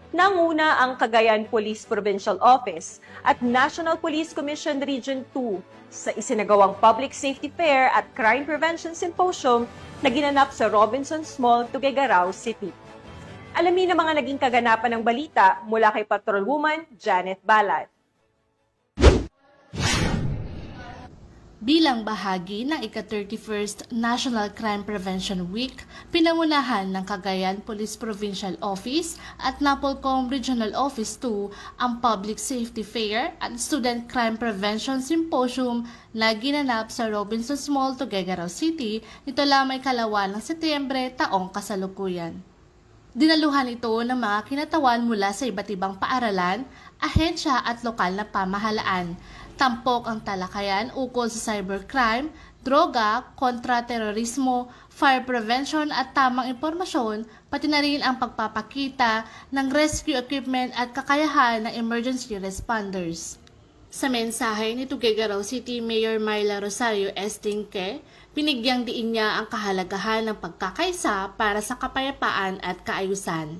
Nanguna ang Cagayan Police Provincial Office at National Police Commission Region 2 sa isinagawang Public Safety Fair at Crime Prevention Symposium na ginanap sa Robinsons Mall, Tuguegarao City. Alamin ang mga naging kaganapan ng balita mula kay Patrolwoman Janet Balad. Bilang bahagi ng ika-31st National Crime Prevention Week, pinangunahan ng Cagayan Police Provincial Office at Napolcom Regional Office 2 ang Public Safety Fair at Student Crime Prevention Symposium na ginanap sa Robinsons Mall, Tuguegarao City nito lamang ika-2 ng Setyembre taong kasalukuyan. Dinaluhan ito ng mga kinatawan mula sa iba't ibang paaralan, ahensya at lokal na pamahalaan. Tampok ang talakayan ukol sa cybercrime, droga, kontraterorismo, fire prevention at tamang impormasyon, pati na rin ang pagpapakita ng rescue equipment at kakayahan ng emergency responders. Sa mensahe ni Tuguegarao City Mayor Myla Rosario Estinque, binigyang diin niya ang kahalagahan ng pagkakaisa para sa kapayapaan at kaayusan.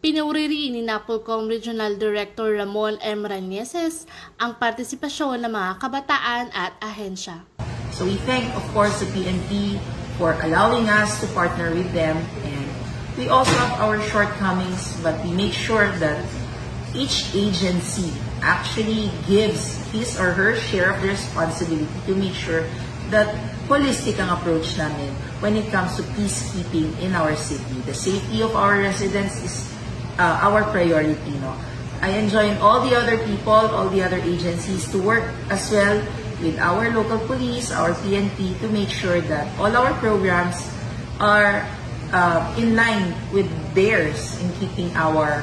Pinuri rin ni Napolcom Regional Director Ramon M. Ranieses ang partisipasyon ng mga kabataan at ahensya. So we thank, of course, the PNP for allowing us to partner with them, and we also have our shortcomings, but we make sure that each agency actually gives his or her share of the responsibility to make sure that holistic ang approach namin when it comes to peacekeeping in our city. The safety of our residents is our priority. No? I enjoin all the other people, all the other agencies to work as well with our local police, our PNP, to make sure that all our programs are in line with theirs in keeping our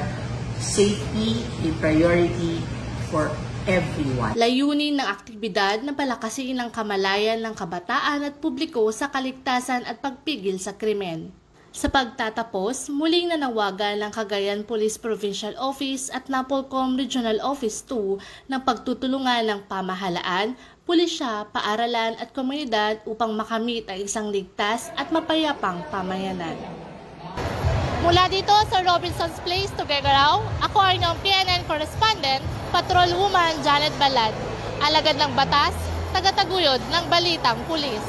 safety a priority for everyone. Layunin ng aktibidad na palakasin ang kamalayan ng kabataan at publiko sa kaligtasan at pagpigil sa krimen. Sa pagtatapos, muling nanawagan ng Cagayan Police Provincial Office at Napolcom Regional Office 2 ng pagtutulungan ng pamahalaan, pulisya, paaralan at komunidad upang makamit ang isang ligtas at mapayapang pamayanan. Mula dito sa Robinsons Place, Tuguegarao, ako ang inyong PNN correspondent, Patrolwoman Janet Balad, alagad ng batas, tagataguyod ng balitang pulis.